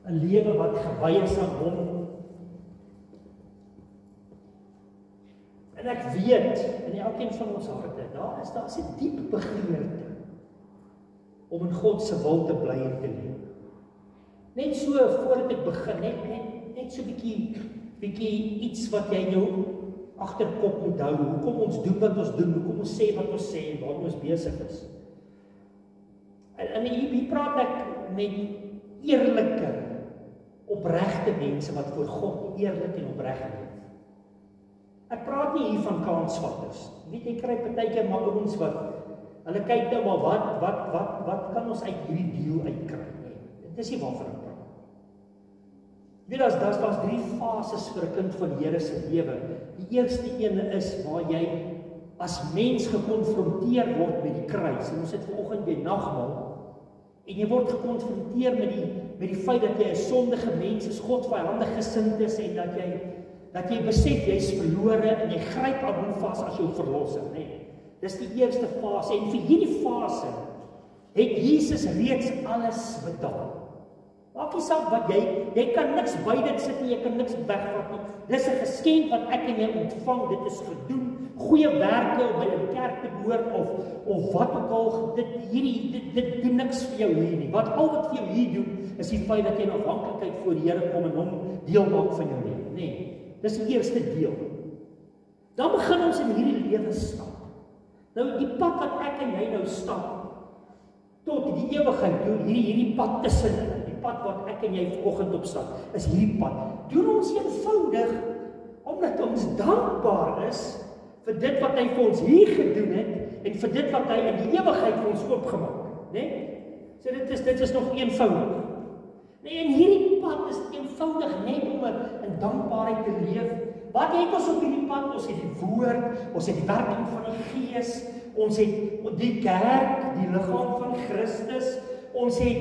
'n lewe wat gewy is aan hom. En ek weet, in elkeen van ons harte, daar's 'n diep begeerte om in God se wil te bly en te leef. Net so, voordat ek begin, net so bietjie iets wat jy jou agterkop moet hou, hoekom ons doen wat ons doen, hoekom ons sê wat ons sê, en waar ons besig is. En hier praat ek met eerlike, opregte mense, wat voor God eerlik en opreg leef. Ek praat nie hier van kansvatters. Weet jy, kry partykeer maar ouens wat, hulle kyk nou maar wat kan ons uit hierdie deal uitkry? Nee, dit is nie waarvan ek praat. Weet, daar's 3 fases vir 'n kind van die Here se lewe. Die eerste ene is waar jy as mens gekonfronteer word met die kruis. En ons het vanoggend by nagmaal, en jy word gekonfronteer met die feit dat jy 'n sondige mens is, God vyandig gesind is, en dat jy besef jy's verlore en jy gryp aan hom vas as jou verlosser, nee. Dis die eerste fase, en vir hierdie fase het Jesus reeds alles betaal. Maak nie saak wat jy kan niks by dit sit nie, jy kan niks wegvat nie. Dis 'n geskenk wat ek en jy ontvang, dit is gedoen, goeie werke om by die kerk te behoort of wat ook al, dit doen niks vir jou hier nie. Wat vir jou hier doen, is die feit dat jy in afhanklikheid voor die Here kom en hom deel maak van jou lewe, nee. Dis die eerste deel. Dan begin ons in hierdie lewe stap. Nou die pad wat ek en jy nou stap, tot die ewigheid toe, hierdie pad tussenin, die pad wat ek en jy vanoggend op stap, is hierdie pad. Doen ons eenvoudig, omdat ons dankbaar is vir dit wat hy vir ons hier gedoen het, en vir dit wat hy in die ewigheid vir ons oopgemaak het, né? So dit is nog eenvoudig. Nee, en hierdie pad is eenvoudig net om in dankbaarheid te leef. Wat het ons op hierdie pad? Ons het die woord, ons het die werking van die Gees, ons het die kerk, die liggaam van Christus, ons het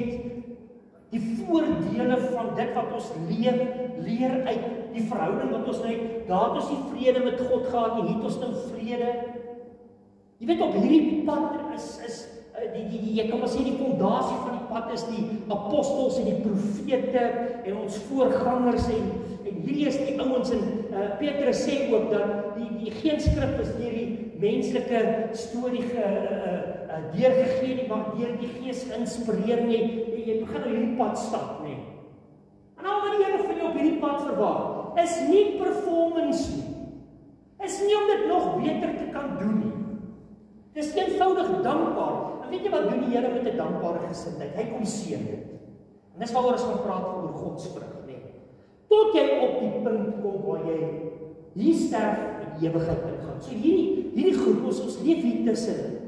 die voordele van dit wat ons leer uit die verhouding wat ons nou het. Daar het ons die vrede met God gehad, hier het ons nou vrede. Jy weet, op hierdie pad is jy kan maar sê die fondasie van die pad is die apostels en die profete en ons voorgangers en hierdie is die ouens en Petrus sê ook dat die geen skrif is deur die menslike storie deurgegee nie, maar deur die Gees geïnspireer nie. Jy begin op hierdie pad stap, nee. En al wat die Here van jou op hierdie pad verwag, is nie performance nie. Is nie om dit nog beter te kan doen nie. Dis eenvoudig dankbaar. En weet jy wat doen die Here met 'n dankbare gesindheid? Hy kom seën dit. En dis waaroor ons gaan praat oor Gods vrug, nee. Tot jy op die punt kom waar jy hier sterf en die ewigheid ingaan. So hierdie groep, ons leef hier tussen.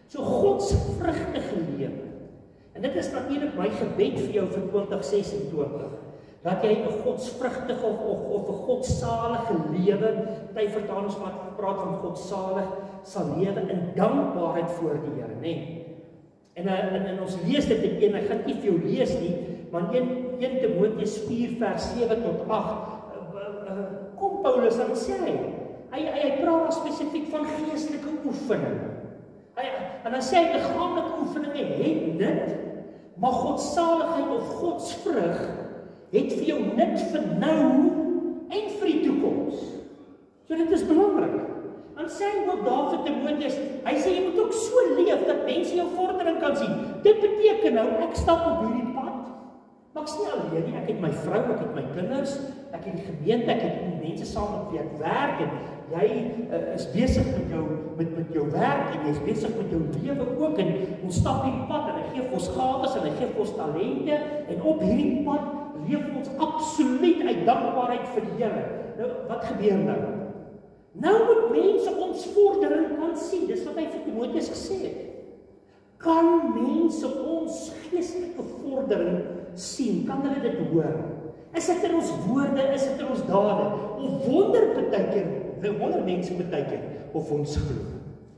So Gods vrugtige lewe. En dit is natuurlik my gebed vir jou vir 2026. Dat jy 'n godsvrugtige of 'n godsalige lewe, party vertalings praat van godsalig, sal lewe in dankbaarheid voor die Here, né? En ons lees dit in 1, ek gaan nie vir jou lees nie, maar 1 Timoteus 4 vers 7 tot 8, kom Paulus en sê, hy praat spesifiek van geestelike oefening. En dan sê hy, liggaamlike oefeninge het nut, maar godsaligheid of godsvrug het vir jou nut vir nou en vir die toekoms. So dit is belangrik. Dan sê hy ook daar vir Timoteus, hy sê jy moet ook so leef dat mense jou vordering kan sien. Dit beteken nou, ek stap op hierdie pad, maar ek is nie alleen nie, ek het my vrou, ek het my kinders, ek het die gemeente, ek het mense saam met wie ek werk, en jy is besig met jou werk, en jy is besig met jou lewe ook, en ons stap hierdie pad, en hy gee vir ons gawes, en hy gee vir ons talente, en op hierdie pad leef ons absoluut uit dankbaarheid vir die Here. Nou, wat gebeur nou? Nou moet mense ons vordering kan sien, dis wat hy vir Timoteus gesê het. Kan mense ons geestelike vordering sien? Kan hulle dit hoor? Is dit in ons woorde, is dit in ons dade? Of wonder mense partykeer of ons glo?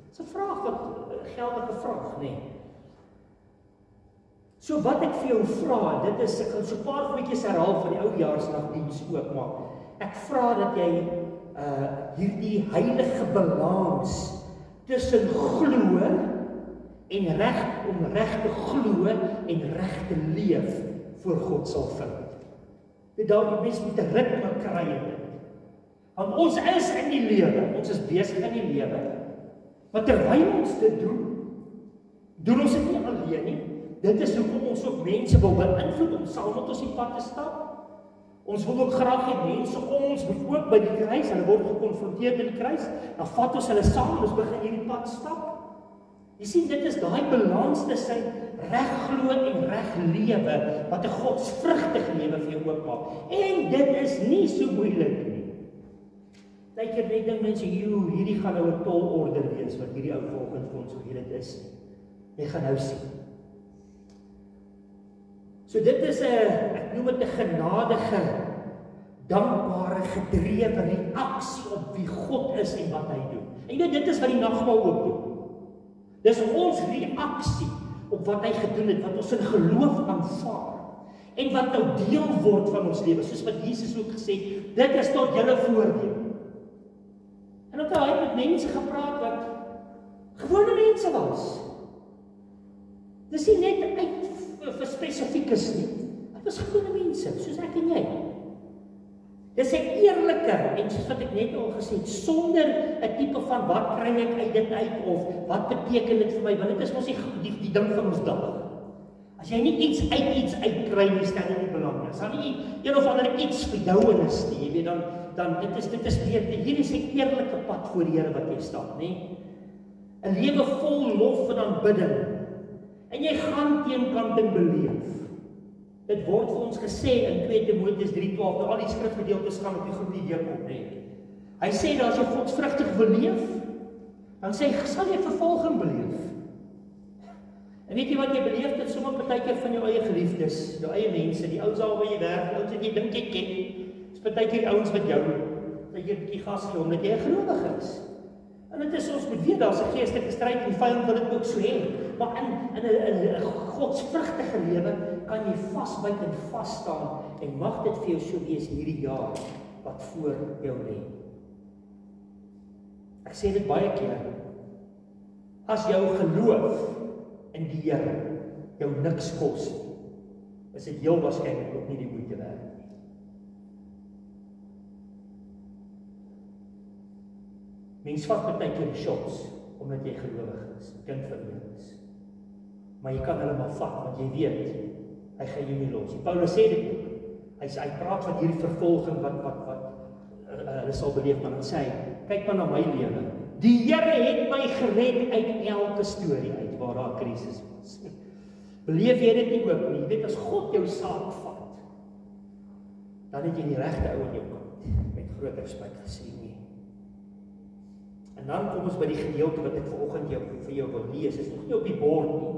Dis 'n vraag wat geldige vraag, nee. So wat ek vir jou vra, dit is, ek gaan so 'n paar goedjies herhaal van die oudjaarsnagdiens ook, maar ek vra dat jy hierdie heilige balans tussen glo en reg te glo en reg te leef voor God sal vind. Die mens moet 'n ritme kry in dit. Want ons is in die lewe, ons is besig in die lewe, maar terwyl ons dit doen ons dit nie alleen nie. Dit is hoekom ons ook mense wil beïnvloed om saam met ons die pad te stap. Ons wil ook graag hê mense om ons moet ook by die kruis, hulle word gekonfronteer met die kruis, dan vat ons hulle saam, ons begin hierdie pad stap. Jy sien, dit is daai balans tussen reg glo en reg lewe, wat 'n godsvrugtige lewe vir jou oopmaak. En dit is nie so moeilik nie. Partykeer dink mense, hierdie gaan nou 'n tolorde wees, wat hierdie ou volgens vir ons hoe dit is nie. Jy gaan nou sien. So dit is ek noem dit 'n genadige, dankbare, gedrewe reaksie op wie God is en wat hy doen. En dit is wat die nagmaal ook doen. Dis ons reaksie op wat hy gedoen het, wat ons in geloof aanvaar en wat nou deel word van ons lewe, soos wat Jesus ook gesê het, dit is tot julle voordeel. En ook hy het met mense gepraat wat gewone mense was. Dis nie net uit vir spesifiekes nie. Dit was gewone mense, soos ek en jy. Dis 'n eerlike, en soos wat ek net al gesê het, sonder 'n tipe van wat kry ek uit dit uit, of wat beteken dit vir my, want dit is mos die ding van ons dag. As jy nie iets uitkry nie, stel dit nie belang nie. As daar nie een of ander iets vir jou in is nie, jy weet, dan dit is weer, hier is 'n eerlike pad voor die Here wat jy stap, nê? 'n lewe vol lof en aanbidding. En jy gaan teenkanting beleef. Dit word vir ons gesê in 2 Timoteus 3:12, al die skrifgedeeltes gaan op die goed idee kom, nê. Hy sê dat as jy godsvrugtig wil leef, dan sê hy, sal jy vervolging beleef. En weet jy wat jy beleef, dit sommer partykeer van jou eie geliefdes, jou eie mense, die ouens waar jy werk, die ouens wat jy dink jy ken, is partykeer die ouens wat jou, dat jy bietjie gas gee, omdat jy 'n gelowige is. En dit is ons moet weet, daar's 'n geestelike stryd en die vyand wil dit ook so hê. Maar in 'n godsvrugtige lewe kan jy vasbyt en vas staan en mag dit vir jou so wees hierdie jaar wat voor jou lê. Ek sê dit baie keer. As jou geloof in die Here jou niks kos nie, is dit heel waarskynlik ook nie die moeite werd nie. Mens vat partykeer die shots, omdat jy gelowig is, kind van Here is. Maar jy kan hulle maar vat, want jy weet, hy gaan jou nie los. Paulus sê dit ook. Hy praat van hierdie vervolging wat hulle sal beleef, maar dan sê hy, kyk maar na my lewe. Die Here het my gered uit elke storie uit, waar daar krisis was. Beleef jy dit nie ook nie? Jy weet, as God jou saak vat, dan het jy die regte ou in jou kant, met groot respek gesê nie. En dan kom ons by die gedeelte wat ek vanoggend vir jou wil lees. Dit is nog nie op die bord nie.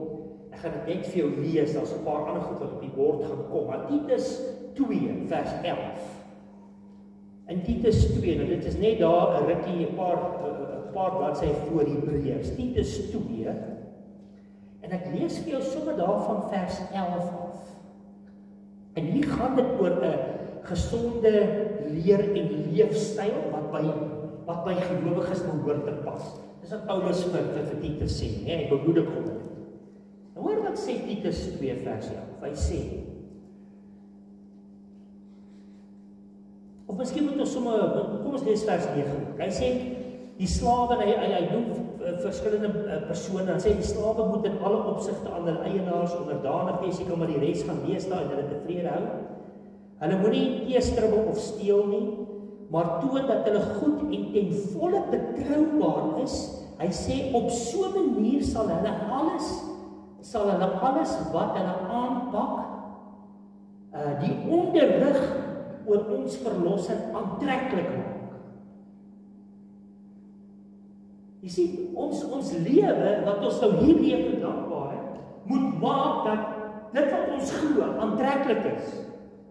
Ek gaan dit net vir jou lees. Daar's 'n paar ander goed wat op die bord gaan kom. Maar Titus 2 vers 11. In Titus 2, nou dit is net daar 'n rukkie, 'n paar bladsye voor Hebreërs. Titus 2. En ek lees vir jou sommer daar van vers 11 af. En hier gaan dit oor 'n gesonde leer en leefstyl wat by gelowiges behoort te pas. Dis wat Paulus vir Titus sê, hè, hy bemoedig hom. Nou hoor wat sê Titus 2 vers 11. Hy sê, of miskien moet ons sommer, kom ons lees vers 9. Hy sê, die slawe, hy noem verskillende persone, hy sê, die slawe moet in alle opsigte aan hulle eienaars onderdanig wees, ek kan maar die res gaan lees daar en hulle tevrede hou. Hulle moet nie teestribbel of steel nie, maar toon dat hulle goed en ten volle betroubaar is. Hy sê, op so 'n manier sal hulle alles wat hulle aanpak, die onderrig oor ons verlossing aantreklik maak. Jy sien, ons lewe, wat ons nou hier leef en dankbaar het, moet maak dat dit wat ons glo aantreklik is.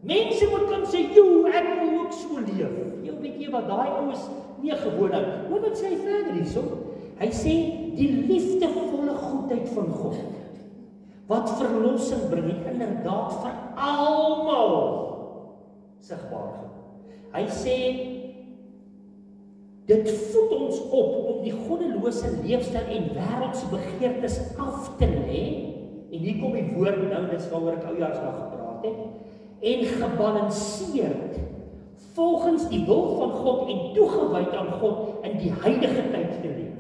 Mense moet kan sê, "Jo, ek wil ook so leef." Jy weet jy wat daai ou is nie gewoonlik. Hoor wat sê hy verder hierso? Hy sê die liefdevolle goedheid van God wat verlossing bring, het inderdaad vir almal sigbaar geword. Hy sê dit voed ons op om die goddelose leefstyl en wêreldse begeertes af te lê. En hier kom die woord nou, dis waaroor ek oujaarsdag gepraat het. en gebalanseerd volgens die wil van God en toegewyd aan God in die huidige tyd te leef.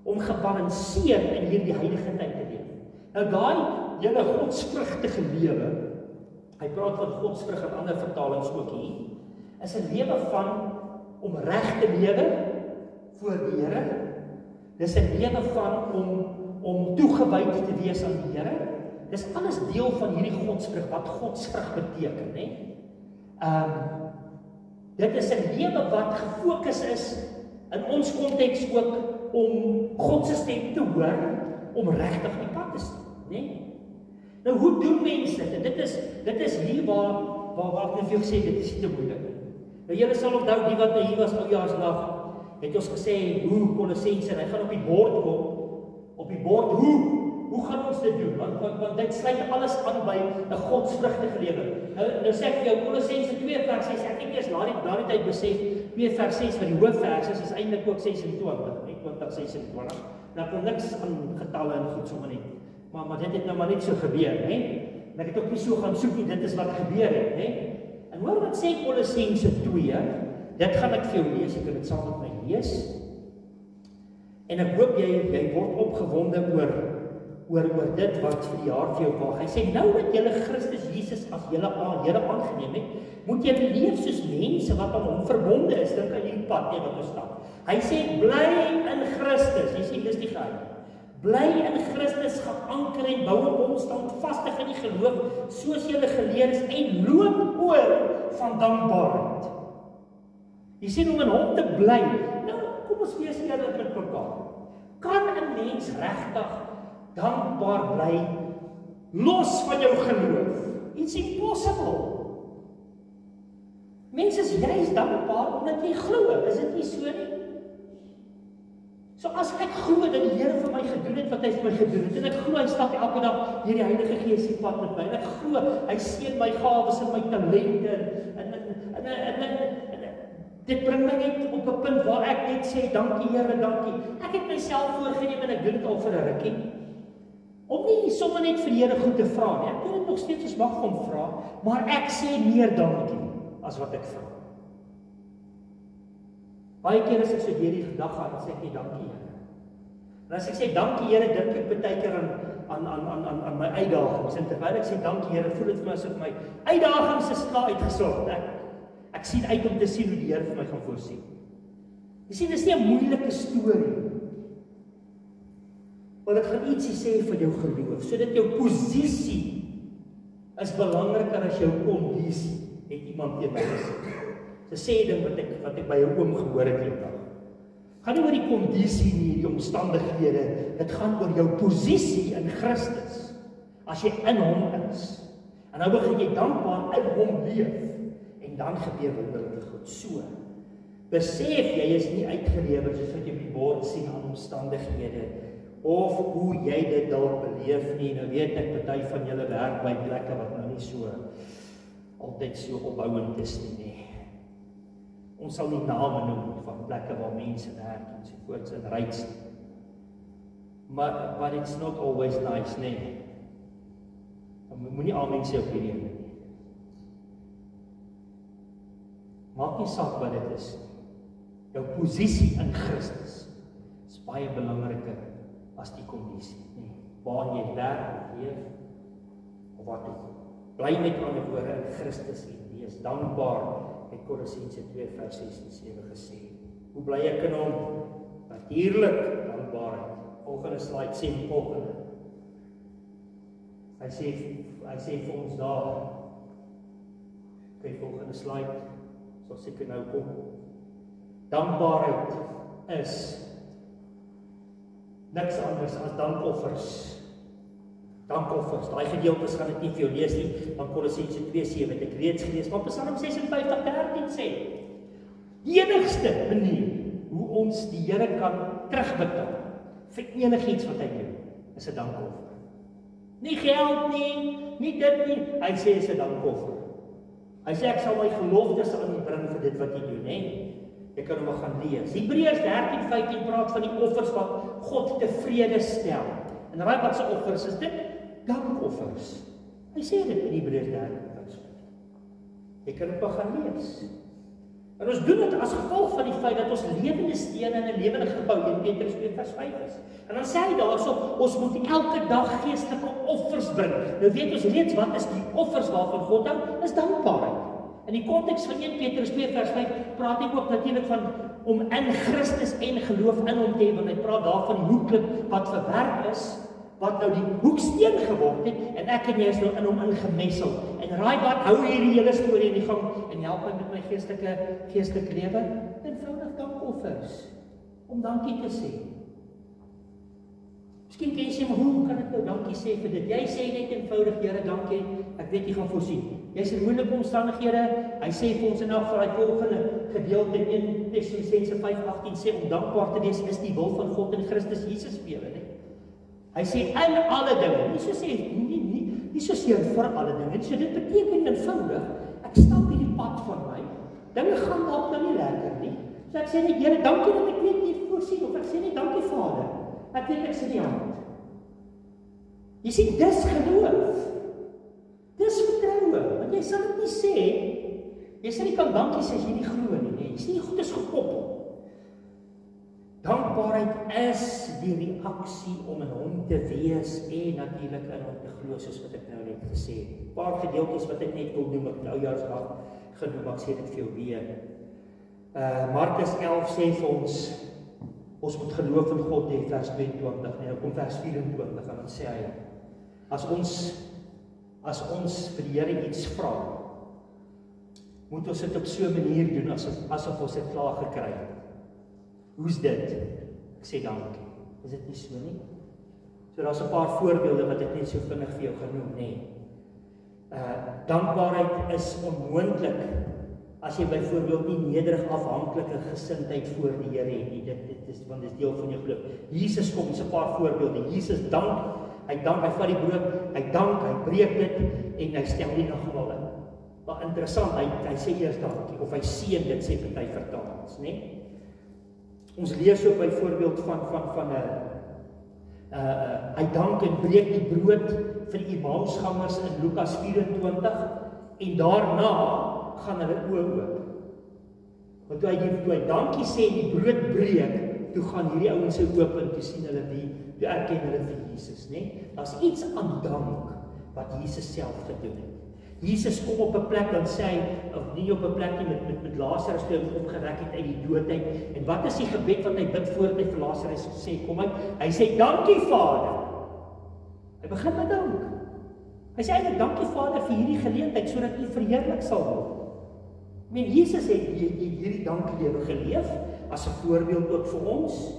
Om gebalanseerd in hierdie huidige tyd te leef. Nou daai hele godsvrugtige lewe, hy praat van godsvrug in ander vertalings ook hier, is 'n lewe van om reg te lewe voor die Here. Dis 'n lewe van om toegewyd te wees aan die Here. Dis alles deel van hierdie godsvrug, wat godsvrug beteken, né? Dit is 'n lewe wat gefokus is, in ons konteks ook, om God se stem te hoor, om regtig die pad te stap, né? Nou, hoe doen mense dit? Dit is hier waar ek net vir jou gesê, dit is nie te moeilik. Nou, julle sal onthou, die wat hier was Oudjaarsdag, het ons gesê, hoe Kolossense, hy gaan op die bord kom, op die bord, hoe gaan ons dit doen? Want dit sluit alles aan by 'n godsvrugtige lewe. Nou sê ek vir jou, Kolossense 2 vers 6, ek het eers daardie tyd besef, 2 vers 6 wat die hoofvers is eintlik ook 26, net 20:26. Nou kom niks aan getalle en goed sommer nie. Maar dit het nou maar net so gebeur, hè? En ek het ook nie so gaan soek nie, dit is wat gebeur het, hè? En hoor wat sê Kolossense 2, dit gaan ek vir jou lees, jy kan dit saam met my lees. En ek hoop jy word opgewonde oor dit wat vir die jaar vir jou waag. Hy sê, nou dat julle Christus Jesus as julle Here aangeneem het, moet julle leef soos mense wat aan hom verbonde is. Dink aan hierdie pad wat ons stap. Hy sê, bly in Christus. Jy sien, dis die geheim. Bly in Christus geanker en bou op hom standvastig in die geloof, soos julle geleer is, en loop oor van dankbaarheid. Jy sien, om in hom te bly. Nou, kom ons wees eerlik met mekaar. Kan 'n mens regtig dankbaar bly, los van jou geloof? It's impossible. Mense is juist dankbaar omdat jy glo, is dit nie so nie? So as ek glo dat die Here vir my gedoen het wat hy vir my gedoen het, en ek glo hy stap elke dag deur die Heilige Gees die pad met my, en ek glo hy seën my gawes en my talente, en dit bring my net op 'n punt waar ek net sê, dankie Here, dankie. Ek het myself voorgeneem en ek doen dit al vir 'n rukkie. Om nie sommer net vir die Here goed te vra nie. Ek doen dit nog steeds as mag hom vra, maar ek sê meer dankie as wat ek vra. Baie keer as ek so deur die dag gaan, dan sê ek dankie Here. En as ek sê dankie Here, dink ek baie keer aan my uitdagings. En terwyl ek sê dankie Here, voel dit vir my asof my uitdagings is klaar uitgesort. Ek sien uit om te sien hoe die Here vir my gaan voorsien. Jy sien, dis nie 'n moeilike storie. Want dit gaan ietsie sê van jou geloof, sodat jou posisie is belangriker as jou kondisie, het iemand teen my gesê. Dis 'n sê ding wat ek by 'n oom gehoor het eendag. Gaan nie oor die kondisie nie, die omstandighede, dit gaan oor jou posisie in Christus, as jy in hom is. En nou begin jy dankbaar in hom leef, en dan gebeur wonderlike goed. So, besef jy is nie uitgelewer soos wat jy op die bord sien aan omstandighede, of hoe jy dit dalk beleef nie. Nou weet ek, party van julle werk by plekke wat nou nie so altyd so opbouend is nie. Ons sal nie name noem van plekke waar mense werk en so voorts in Ryds. But it's not always nice, nee. Moenie almal sê op hierdie nie. Maak nie saak wat dit is. Jou posisie in Christus is baie belangriker as die kondisie, nee. Waar jy werk of leef, of wat ook. Bly met ander woorde in Christus en wees dankbaar, het Kolossense 2 vers 6 en 7 gesê. Hoe bly ek in hom? Natuurlik dankbaarheid. Volgende slide sê die volgende. Hy sê vir ons daar. Kyk, volgende slide sal seker nou kom. Dankbaarheid is niks anders as dankoffers. Dankoffers. Daai gedeeltes gaan ek nie vir jou lees nie, want Kolossense 2:7 het ek reeds gelees, maar Psalm 56:13 sê, die enigste manier hoe ons die Here kan terugbetaal vir enigiets wat hy doen, is 'n dankoffer. Nie geld nie dit nie, hy sê is 'n dankoffer. Hy sê ek sal my geloftes aan U bring vir dit wat U doen, hè. Jy kan hom gaan lees. Hebreërs 13:15 praat van die offers wat God tevrede stel. En raai wat se offers is dit? Dankoffers. Hy sê dit in Hebreërs 13 vers Jy kan dit maar gaan lees. En ons doen dit as gevolg van die feit dat ons lewende stene in 'n lewende gebou, 1 Petrus 2:5 is. En dan sê hy daarso, ons moet elke dag geestelike offers bring. Nou weet ons reeds wat is die offers waarvan God hou, is dankbaarheid. In die konteks van 1 Petrus 2:5 praat hy ook natuurlik van om in Christus en geloof in hom te hê, want hy praat daarvan die hoekklip wat verwerp is, wat nou die hoeksteen geword het, en ek en jy is nou in hom ingemessel. En raai wat, hou hierdie hele storie in die gang, en help my met my geestelike lewe, eenvoudig dankoffers, om dankie te sê. Miskien kan jy sê, maar hoe kan ek nou dankie sê vir dit? Jy sê net eenvoudig, Here, dankie, ek weet jy gaan voorsien. Jy is in moeilike omstandighede, hy sê vir ons in elk geval, die volgende gedeelte in 1 Tessalonisense 5:18 sê, om dankbaar te wees, is die wil van God in Christus Jesus vir julle, nee. Hy sê in alle dinge, nie so sê, nie so seer vir alle dinge, so dit beteken eenvoudig, ek stap hierdie pad van my, dinge gaan dalk nou nie lekker nie, so ek sê net, Here, dankie dat ek weet jy voorsien, of ek sê net, dankie Vader, ek weet ek sê die hand. Jy sê, dis geloof, dis vertroue, want jy sal dit nie sê, jy sê nie kan dankie sê as jy nie glo nie, jy sê nie goed is gekoppel. Dankbaarheid is die reaksie om in hom te wees en natuurlik in hom te glo, soos wat ek nou net gesê het. 'n Paar gedeeltes wat ek net wil noem, ek oujaarsdag genoem, ek sê dit vir jou weer. Markus 11 sê vir ons moet geloof in God hê, vers 22, nou kom vers 24, en dan sê hy, as ons vir die Here iets vra, moet ons dit op so 'n manier doen, asof ons dit klaar gekry het. Hoe's dit? Ek sê dankie. Is dit nie so nie? So daar's 'n paar voorbeelde wat ek net so vinnig vir jou genoem, nê. Dankbaarheid is onmoontlik as jy byvoorbeeld nie nederig afhanklike gesindheid voor die Here het nie. Dit is want dit is deel van jou geloof. Jesus kom, dis 'n paar voorbeelde. Jesus dank, hy vat die brood, hy dank, hy breek dit en hy stel die nagmaal in. Maar interessant, hy sê eers dankie of hy seën dit, sê party vertalings, nê. Ons lees ook byvoorbeeld van hy dank en breek die brood vir die Emmausgangers in Lukas 24 en daarna gaan hulle oë oop. Want toe hy dankie sê en die brood breek, toe gaan hierdie ouens se oop en toe sien hulle toe erken hulle vir Jesus, né? Daar's iets aan dank wat Jesus self gedoen het. Jesus kom op 'n plek, dan sê hy, of nie op 'n plek nie, met Lazarus toe hom opgewek het uit die dood uit. En wat is die gebed wat hy bid voordat hy vir Lazarus sê, kom uit? Hy sê, dankie Vader. Hy begin met dank. Hy sê eintlik, dankie Vader vir hierdie geleentheid, sodat U verheerlik sal word. Jesus het hierdie danklewe geleef, as 'n voorbeeld ook vir ons.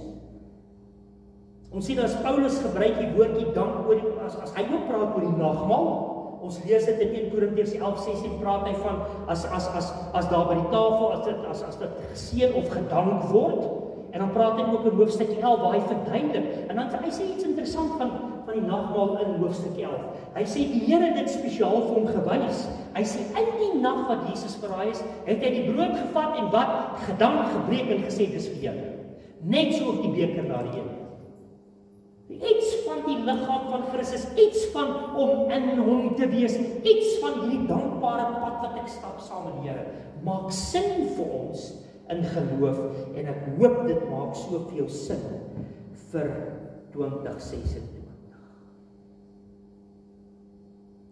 Ons sien as Paulus gebruik die woordjie dank as hy ook praat oor die nagmaal. Ons lees dit in 1 Korintiërs 11:16 praat hy van as daar by die tafel as dit geseën of gedank word, en dan praat hy ook in hoofstuk 11 waar hy verduidelik. En dan hy sê iets interessant van die nagmaal in hoofstuk 11. Hy sê die Here het dit spesiaal vir hom gewys. Hy sê in die nag wat Jesus verraai is, het hy die brood gevat en wat gedank, gebreek en gesê dis vir julle. Net so ook die beker na die een. Iets van die liggaam van Christus, iets van om in hom te wees, iets van hierdie dankbare pad wat ek stap saam met die Here, maak sin vir ons in geloof, en ek hoop dit maak soveel sin vir 2026.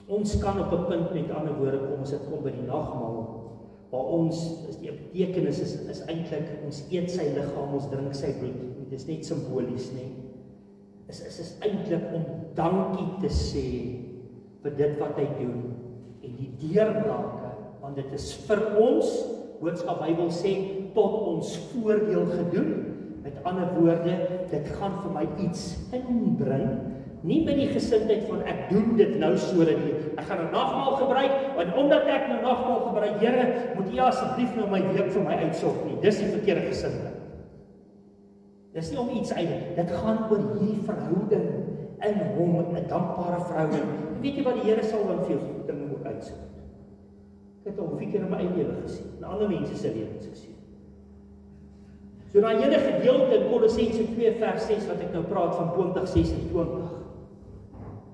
Ons kan op 'n punt, met ander woorde, kom as dit kom by die nagmaal, waar ons, die betekenis is eintlik, ons eet sy liggaam, ons drink sy bloed, dit is net simbolies, nee. Is eintlik om dankie te sê vir dit wat hy doen en die deurbrake, want dit is vir ons, Boodskap Bybel sê, tot ons voordeel gedoen. Met ander woorde, dit gaan vir my iets inbring, nie by die gesindheid van ek doen dit nou sodat ek gaan 'n nagmaal gebruik, want omdat ek nou nagmaal gebruik, Here, moet U asseblief nou my week vir my uitsorg nie. Dis die verkeerde gesindheid. Dis nie om iets uit, dit gaan oor hierdie verhouding in hom, 'n dankbare verhouding. En weet jy wat, die Here sal dan vir jou dinge ook uitsit. Ek het al 'n keer in my eie lewe gesien, en ander mense se lewens gesien. So daai hele gedeelte in Kolossense 2 vers 6 wat ek nou praat van 2026.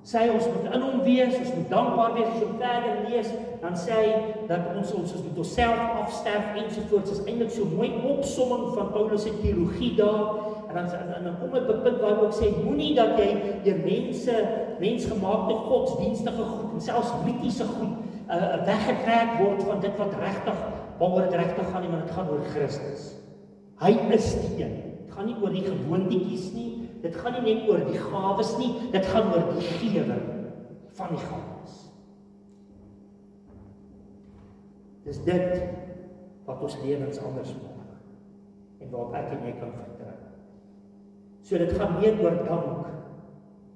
Sê hy, ons moet in hom wees, ons moet dankbaar wees, as ons verder lees, dan sê hy, dat ons moet onsself afsterf, ensovoorts, is eintlik so mooi opsomming van Paulus se teologie daar, en dan kom hy op 'n punt waar hy ook sê, moenie dat jy deur mensgemaakte godsdienstige goed, en selfs mitiese goed, weggetrek word van dit wat regtig, waaroor dit regtig gaan nie, want dit gaan oor Christus. Hy is die een. Dit gaan nie oor die gewoontetjies nie, dit gaan nie net oor die gawes nie, dit gaan oor die gewer van die gawes. Dis dit wat ons lewens anders maak en waarop ek en jy kan vertrou. So dit gaan meer oor dank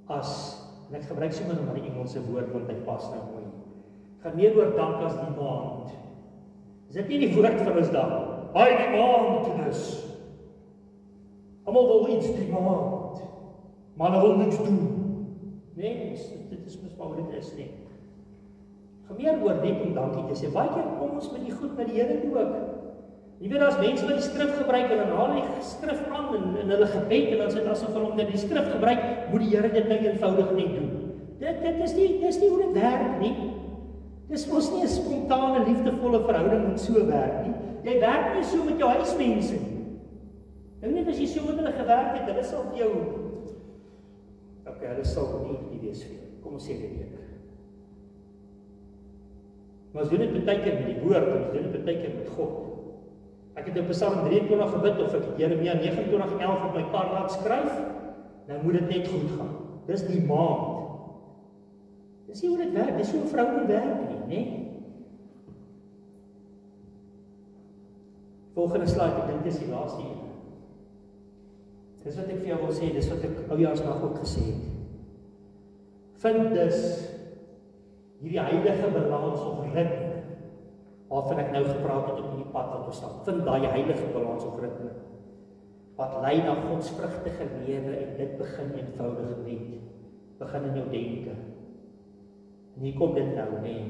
as, en ek gebruik sommer nou maar die Engelse woord want hy pas nou mooi. Dit gaan meer oor dank as die maand. Is dit nie die woord van ons dan? Hy die maand is. Almal wil iets die maand, maar hulle wil niks doen. Nee, dit is mis wat dit is nie. Gaan meer oor net om dankie te sê. Baie keer kom ons met die goed met die Here toe ook. Jy weet, as mense wat die skrif gebruik, en dan haal die skrif aan in hulle gebed, en dan sê dit asof hulle omdat die skrif gebruik, moet die Here dit nou eenvoudig net doen. Dit is nie hoe dit werk nie. Dis mos nie 'n spontane, liefdevolle verhouding moet so werk nie. Jy werk nie so met jou huismense nie. Nou net as jy so met hulle gewerk het, hulle sal vir jou, hulle sal nie wees vir jou. Kom ons sê dit weer. Maar ons doen dit baie keer met die woord, ons doen dit baie keer met God. Ek het op Psalm 23 gebid, of ek Jeremia 29:11 op my kar laat skryf, nou moet dit net goed gaan. Dis die maand. Dis nie hoe dit werk, dis hoe 'n verhouding werk nie, né? Volgende slide, ek dink dis die laaste een. Dis wat ek vir jou wil sê, dis wat ek oujaarsdag ook gesê het. Vind dus hierdie heilige balans of ritme, waarvan ek nou gepraat het op die pad wat ons stap. Vind daai heilige balans of ritme, wat lei na godsvrugtige lewe, en dit begin eenvoudig net, begin in jou denke. En hier kom dit nou, nee.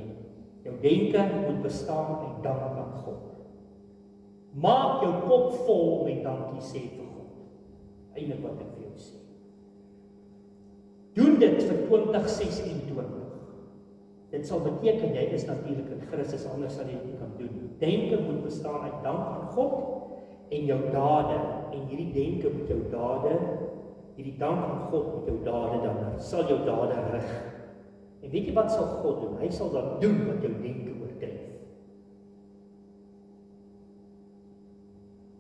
Jou denke moet bestaan uit dank aan God. Maak jou kop vol met dankie sê vir God. Eindelik wat ek vir jou sê. Doen dit vir 2026. Dit sal beteken, jy is natuurlik in Christus, anders sal jy dit kan doen. Denke moet bestaan uit dank aan God, en jou dade, en hierdie denke met jou dade, hierdie dank aan God met jou dade, dan sal jou dade rig. En weet jy wat sal God doen? Hy sal dan doen wat jou denke oortref.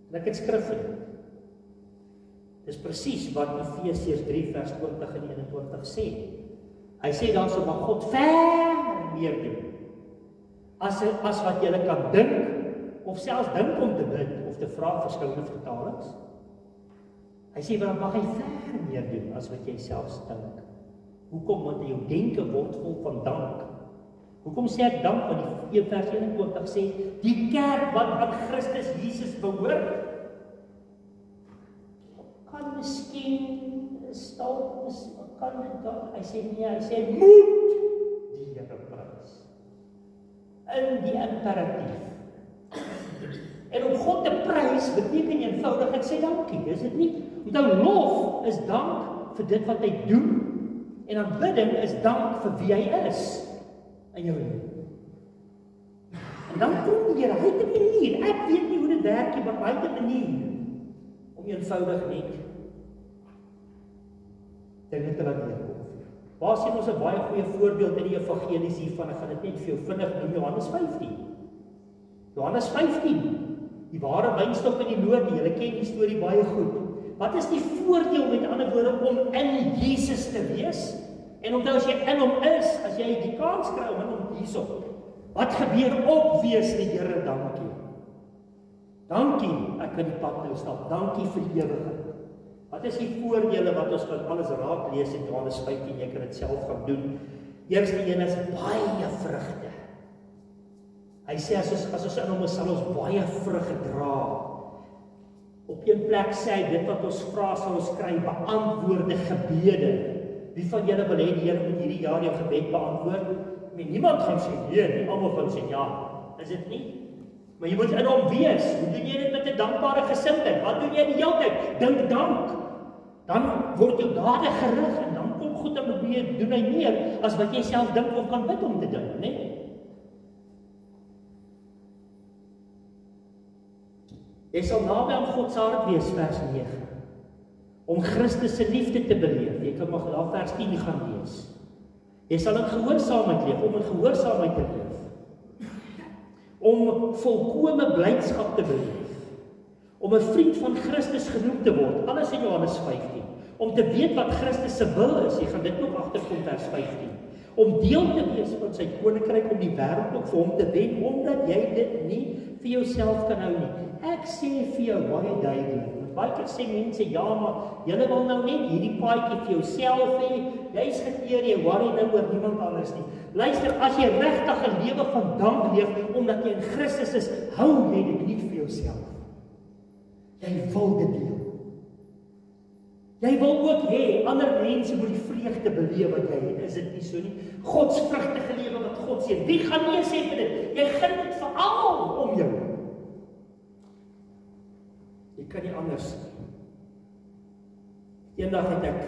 En ek het skrif in. Dis presies wat Efesiërs 3 vers 20 en 21 sê. Hy sê dan sal maar God ver meer doen, as wat jy kan dink, of selfs dink om te bid, of te vra verskillende vertalings. Hy sê, dan mag hy ver meer doen, as wat jy selfs dink. Hoekom? Want jou denke word vol van dank. Hoekom sê ek dank? Want die vers 21 sê, die kerk wat aan Christus Jesus behoort, kan miskien stal, kan hy sê nee, hy sê moet die Here prys. In die imperatief. En om God te prys beteken eenvoudig, ek sê dankie, is dit nie? Want lof is dank vir dit wat hy doen, en aanbidding is dank vir wie hy is in jou lewe. En dan kom die Here, hy het 'n manier, ek weet nie hoe dit werk nie, maar hy het 'n manier om eenvoudig net dinge te laat neerkom. Waar sien ons 'n baie goeie voorbeeld in die evangelies hiervan? Ek gaan dit net vir jou vinnig noem, Johannes 15. Johannes 15, die ware wynstok en die loot, julle ken die storie baie goed. Wat is die voordeel, met ander woorde, om in Jesus te wees? En omdat as jy in hom is, as jy die kans kry om in hom hierop, wat gebeur? Opwees die Here, dankie. Dankie, ek kan die pad nou stap. Dankie vir die ewigheid. Wat is die voordele wat ons kan alles raak lees in Johannes 15, jy kan dit self gaan doen. Eerste een is baie vrugte. Hy sê, as ons in hom is, sal ons baie vrug dra. Op een plek sê hy, dit wat ons vra sal ons kry, beantwoorde gebede. Wie van julle wil hê die Here moet hierdie jaar jou gebed beantwoord? Niemand gaan sê nee, nie almal gaan sê ja. Is dit nie? Maar jy moet in hom wees. Hoe doen jy dit met 'n dankbare gesindheid? Wat doen jy die hele tyd? Dink dank. Dan word jou dade gerig en dan kom goed te doen hy meer, as wat jy self dink of kan bid om te doen, né? Jy sal naby aan God se hart wees, vers 9, om Christus se liefde te beleef. Jy kan maar daar vers 10 gaan lees. Jy sal in gehoorsaamheid leef, om in gehoorsaamheid te leef, om volkome blydskap te beleef, om 'n vriend van Christus genoem te word, alles in Johannes 15, om te weet wat Christus se wil is, jy gaan dit nog agterkom vers 15, om deel te wees van sy koninkryk, om die wêreld ook vir hom te wen, omdat jy dit nie vir jouself kan hou nie. Ek sê vir jou baie duidelik, baie keer sê mense, ja, maar julle wil nou net hierdie paadjie vir jouself hê, jy's gekeer, jy worry nou oor niemand anders nie. Luister, as jy regtig 'n lewe van dank leef, omdat jy in Christus is, hou jy dit nie vir jouself. Jy wil dit deel. Jy wil ook hê, ander mense moet die vreugde beleef wat jy het, is dit nie so nie? Gods vrugtige lewe wat God sê, wie gaan nee sê vir dit? Jy gee dit vir almal om jou. Jy kan nie anders nie. Eendag het ek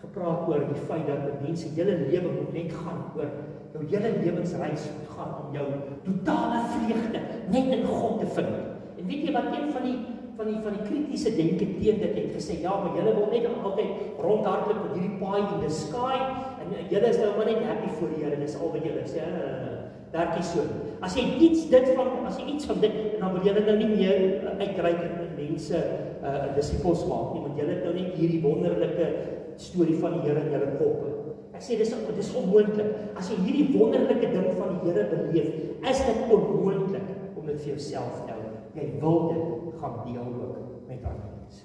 gepraat oor die feit dat mense julle lewe moet net gaan oor, jou hele lewensreis moet gaan om jou totale vreugde net in God te vind. En weet jy wat een van die kritiese denke teen dit het gesê, ja, maar julle wil net altyd rondhardloop met hierdie pie in the sky, en julle is nou maar net happy voor die Here, dis al wat julle sê, werkie so. As jy iets van dit, en dan wil julle nou nie meer uitreik en mense disippels maak nie, want julle het nou net hierdie wonderlike storie van die Here in julle koppe. Ek sê, dis onmoontlik. As jy hierdie wonderlike ding van die Here beleef, is dit onmoontlik om dit vir jouself te hou. Jy wil dit gaan deel ook met ander mense.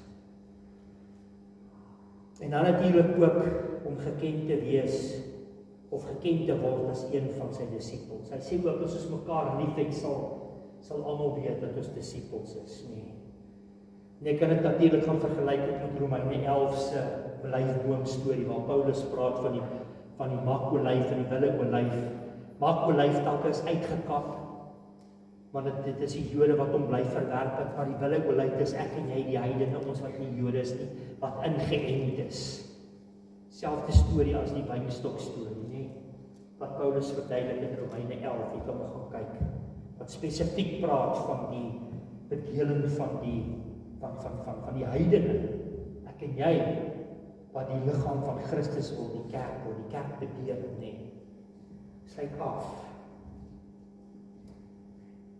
En dan natuurlik ook om gekend te wees, of gekend te word as een van sy disippels. Hy sê ook, as ons mekaar liefhet, sal almal weet dat ons disippels is, nee. En ek kan dit natuurlik gaan vergelyk met Romeine 11 se olyfboom storie, waar Paulus praat van die makolyf en die wille olyf. Makolyftakke is uitgekap, want dit is die Jode wat hom bly verwerp het, maar die wille olyf is ek en jy, die heidene, ons wat nie Jode is nie, wat ingeënt is. Selfde storie as die wynstok storie, nee, wat Paulus verduidelik in Romeine 11, jy kan maar gaan kyk, wat spesifiek praat van die bedeling van die heidene, ek en jy, wat die liggaam van Christus wil, die kerk bedeel, nee, sluit af.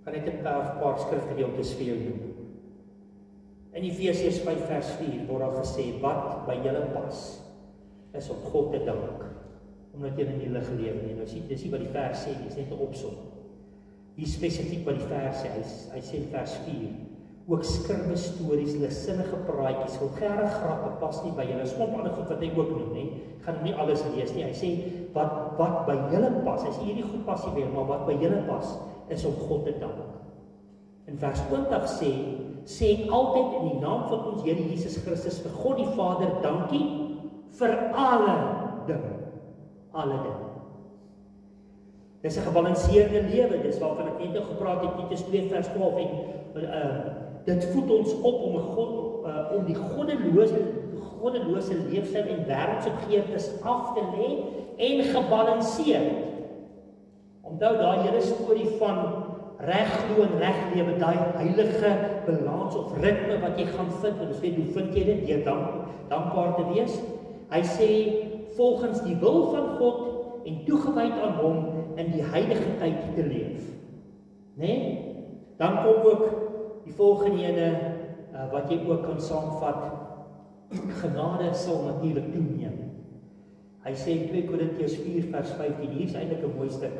Kan net 'n paar skrifgedeeltes vir jou doen. In Efesiërs 5 vers 4 word daar gesê, wat by julle pas, is om God te dank, omdat jy in die lig leef nie. Nou dis nie wat die vers sê, dis net 'n opsom. Hier spesifiek wat die vers sê, hy sê in vers 4, ook skriwe stories, sinnige praatjies, vulgêre grappe pas nie by julle. Dis ander goed wat hy ook noem, nie? Ek gaan nie alles lees nie. Hy sê wat by julle pas. Hy sê hierdie goed pas nie weer, maar wat by julle pas is om God te dank. In vers 20 sê altyd in die naam van ons Here Jesus Christus vir God die Vader dankie vir alle dinge. Alle dinge. Dis 'n gebalanseerde lewe, dis waarvan ek net nou gepraat het, Titus 2 vers 12 en dit voed ons op om die goddelose leefstyl en wêreldse begeertes af te lê en gebalanseerd. Onthou daai hele storie van reg glo en reg lewe, daai heilige balans of ritme wat jy gaan vind, en ons weet hoe vind jy dit? Deur dankbaar te wees. Hy sê volgens die wil van God en toegewyd aan hom in die huidige tyd te leef. Nee? Dan kom ook die volgende ene wat jy ook kan saamvat, genade sal natuurlik toeneem. Hy sê in 2 Korintiërs 4 vers 15, hier is eintlik 'n mooi stuk.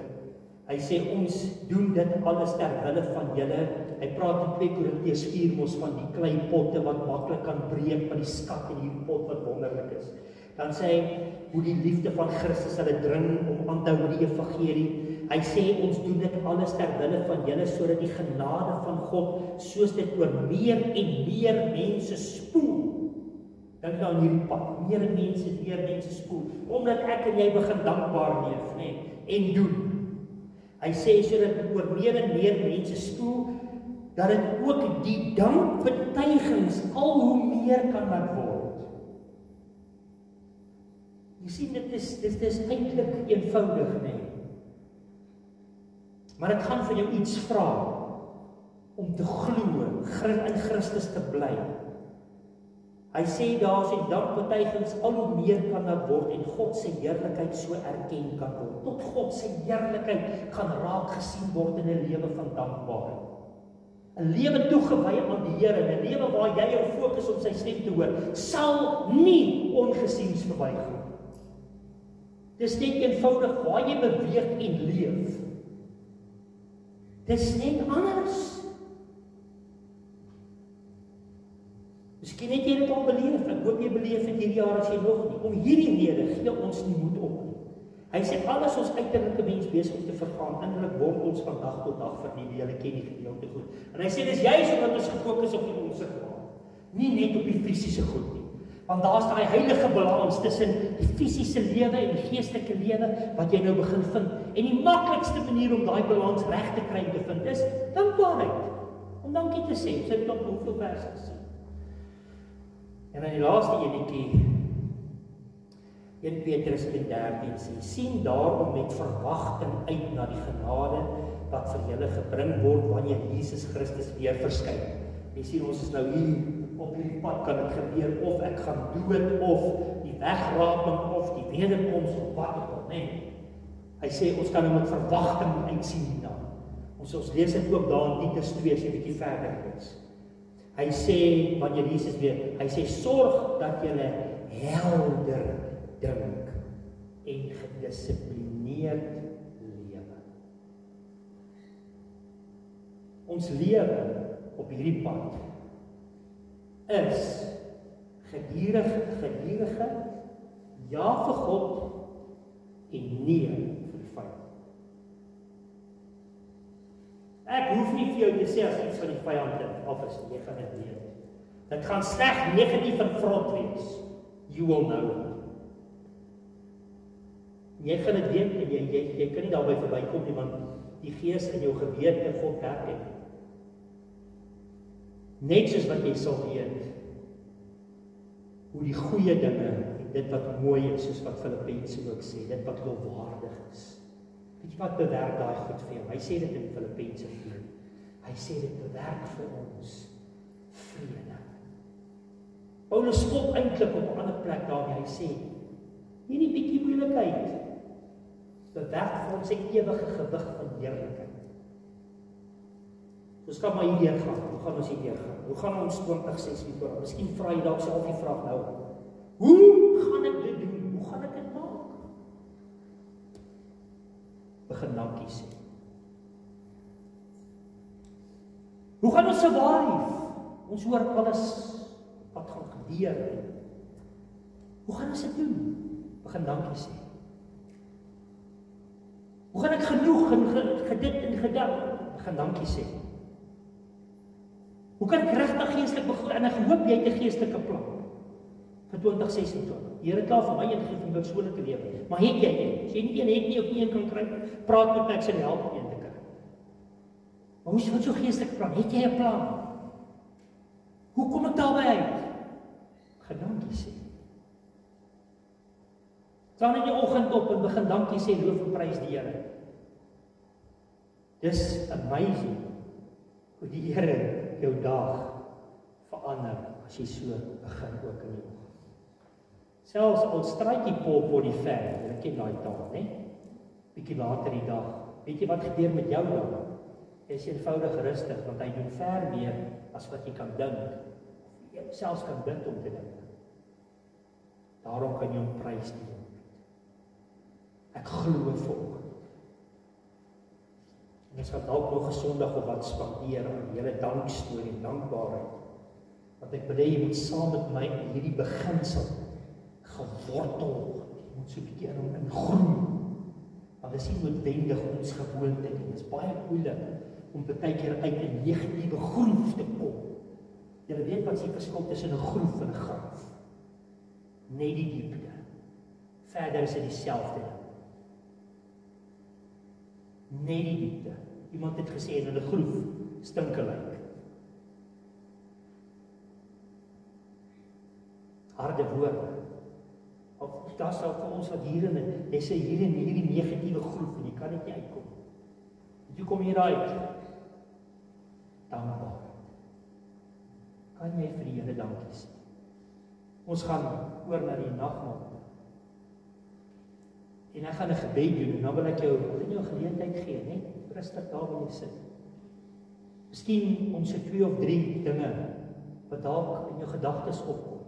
Hy sê ons doen dit alles ter wille van julle. Hy praat in 2 Korintiërs 4 mos van die klei potte wat maklik kan breek, van die skat in hierdie pot wat wonderlik is. Dan sê hy hoe die liefde van Christus hulle dring om aan te hou met die evangelie. Hy sê ons doen dit alles ter wille van julle sodat die genade van God soos dit oor meer en meer mense spoel. Dink aan hierdie pad, meer mense spoel, omdat ek en jy begin dankbaar leef, nee, en doen. Hy sê sodat dit oor meer en meer mense spoel, dat dit ook die dankbetuigings al hoe meer kan laat word. Jy sien, dit is eintlik eenvoudig, nee. Maar dit gaan vir jou iets vra om te glo, in Christus te bly. Hy sê daar sê dankbetuigings al hoe meer kan dat word en God se heerlikheid so erken kan word. Tot God se heerlikheid gaan raak gesien word in 'n lewe van dankbaarheid. 'n Lewe toegewy aan die Here, 'n lewe waar jy jou fokus op sy stem te hoor, sal nie ongesiens verbygaan. Dis net eenvoudig waar jy beweeg en leef. Dis net anders. Miskien het jy dit al beleef, ek hoop jy beleef het hierdie jaar as jy nog nie. Om hierdie rede gee ons nie moed op nie. Hy sê alles ons uiterlike mens besig om te vergaan, innerlik word ons van dag tot dag vernuwe. Julle ken die gedeelte goed. En hy sê dis juist omdat ons gefokus op die onsigbare, nie net op die fisiese goed nie. Want daar's daai heilige balans tussen die fisiese lewe en die geestelike lewe wat jy nou begin vind. En die maklikste manier om daai balans reg te kry te vind is dankbaarheid. Om dankie te sê. Sit op hoeveel verse gesien. En dan die laaste enetjie, 1 Petrus 3:13 sê, sien daarom met verwagting uit na die genade wat vir julle gebring word wanneer Jesus Christus weer verskyn. Jy sien ons is nou hier op hierdie pad, kan dit gebeur of ek gaan dood of die wegraping of die wederkoms of wat ook al, nee. Hy sê ons kan met verwagting uitsien hierna. Ons lees dit ook daar in Titus 2 as jy 'n bietjie verder lees. Hy sê, wanneer Jesus weer, hy sê, sorg dat julle helder dink en gedissiplineerd lewe. Ons lewe op hierdie pad is gedurige ja vir God en nee vir die vyand. Ek hoef nie vir jou te sê as iets van die vyand af is, jy gaan dit weet. Dit gaan sleg negatief en vrot wees. You will know it. Jy gaan dit weet en jy kan nie daarby verbykom nie, want die Gees in jou gewete God werk het. Net soos wat jy sal weet hoe die goeie dinge en dit wat mooi is, soos wat Filippense ook sê, dit wat lofwaardig is. Weet jy wat bewerk daai goed vir jou? Hy sê dit in Filippense 4. Hy sê dit bewerk vir ons vrede. Paulus skop eintlik op 'n ander plek daarmee. Hy sê, hierdie bietjie moeilikheid bewerk vir ons 'n ewige gewig van heerlikheid. Ons kan maar hierdeur gaan. Hoe gaan ons hierdeur gaan? Hoe gaan ons 2016 voor? Miskien vra jy dalk self die vraag nou. Hoe gaan ek dit doen? Hoe gaan ek dit maak? Begin dankie sê. Hoe gaan ons survive? Ons hoor alles wat gaan gebeur. Hoe gaan ons dit doen? Begin dankie sê. Hoe gaan ek genoeg en gedit en gedank? Begin dankie sê. Hoe kan ek regtig geestelik begin? En ek hoop jy het 'n geestelike plan vir 2026. Die Here het klaar vir my ingegee vir my persoonlike lewe. Maar het jy een? As jy nie een het nie of nie een kan kry, praat met my, ek sal help om een te kry. Maar hoe is jou geestelike plan? Het jy 'n plan? Hoe kom ek daarby uit? Begin dankie sê. Staan in die oggend op en begin dankie sê, loof en prys die Here. Dis amazing hoe die Here jou dag verander as jy so begin ook in die oggend. Selfs al straatjie pop op die ver, jy ken daai taal, né? Bietjie later die dag. Weet jy wat gebeur met jou dan? Jy is eenvoudig rustig, want hy doen ver meer as wat jy kan dink. Jy selfs kan bid om te dink. Daarom kan jy hom prys die Ek glo vanoggend. En ons gaan dalk nog 'n Sondag of wat spandeer aan die hele dankstorie en dankbaarheid. Want ek wil hê jy moet saam met my in hierdie beginsel gewortel. Jy moet so 'n bietjie in hom ingroei. Want dit is nie noodwendig ons gewoonte nie. Dit is baie moeilik om baie keer uit 'n negatiewe groef te kom. Jy weet wat is die verskil tussen 'n groef en 'n graf? Net die diepte. Verder is dit dieselfde ding. Net die diepte. Iemand het gesê in 'n groef stink lyk. Harde woorde. Of daar sal vir ons wat hier in, jy sê hier in hierdie negatiewe groep, en jy kan net nie uitkom. En toe kom jy daar uit. Dankbaar. Kan jy vir die Here dankie sê? Ons gaan oor na die nagmaal. En ek gaan 'n gebed doen, en dan wil ek jou 'n geleentheid gee, net rustig daar waar jy sit. Miskien om so 2 of 3 dinge wat dalk in jou gedagtes opkom,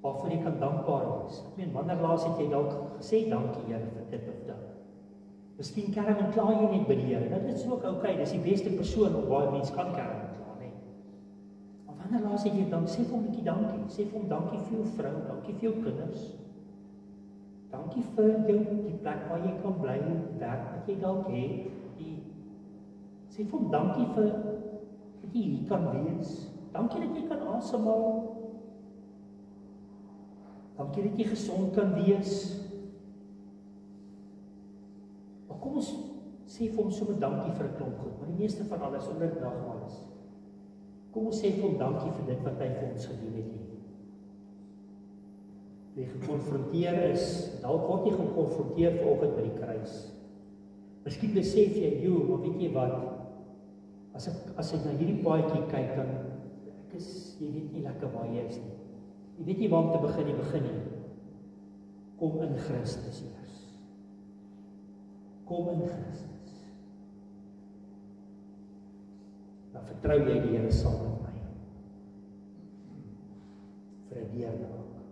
waarvoor jy kan dankbaar wees. Ek meen, wanneer laas het jy dalk gesê dankie Here vir dit of dat? Miskien kerm en kla jy net by die Here. Dit is ook okay, dis die beste persoon op waar 'n mens kan kerm en kla, nee. Maar wanneer laas het jy dan sê vir hom 'n bietjie dankie, sê vir hom dankie vir jou vrou, dankie vir jou kinders. Dankie vir jou die plek waar jy kan bly, die werk wat jy dalk het, sê vir hom dankie vir dat jy hier kan wees. Dankie dat jy kan asemhaal. Dankie dat jy gesond kan wees. Maar kom ons sê vir hom sommer dankie vir 'n klomp goed, maar die meeste van alles onder die nagmaal is. Kom ons sê vir hom dankie vir dit wat hy vir ons gedoen het hier. Wie gekonfronteer is, dalk word jy gekonfronteer vanoggend by die kruis. Miskien besef jy, joh, maar weet jy wat? As ek na hierdie paadjie kyk, dan jy weet nie lekker waar jy is nie. Jy weet nie waar om te begin nie. Kom in Christus eers. Kom in Christus. Dan vertrou jy die Here saam met my. Vir 'n deurbraak.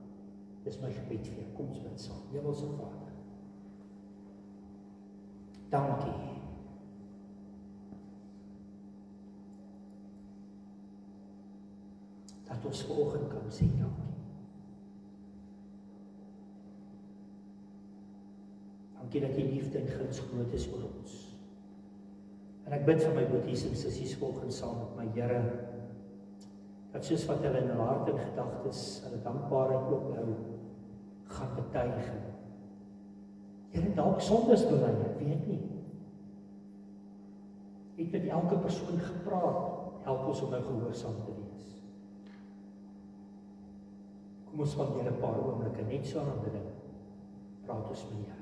Dis my gebed vir jou. Kom ons bid saam. Hemelse Vader. Dankie. Dat ons vanoggend kan sê dankie. Dankie dat die liefde en guns groot is oor ons. En ek bid vir my boeties en sissies vanoggend saam met my Here, dat soos wat hulle in hul hart en gedagtes, hulle dankbaarheid ook nou gaan betuig. Here, dalk sondes bely, ek weet nie. Het met elke persoon gepraat, help ons om nou gehoorsaam te wees. Kom ons spandeer 'n paar oomblikke net so aan aanbidding. Praat ons met die Here.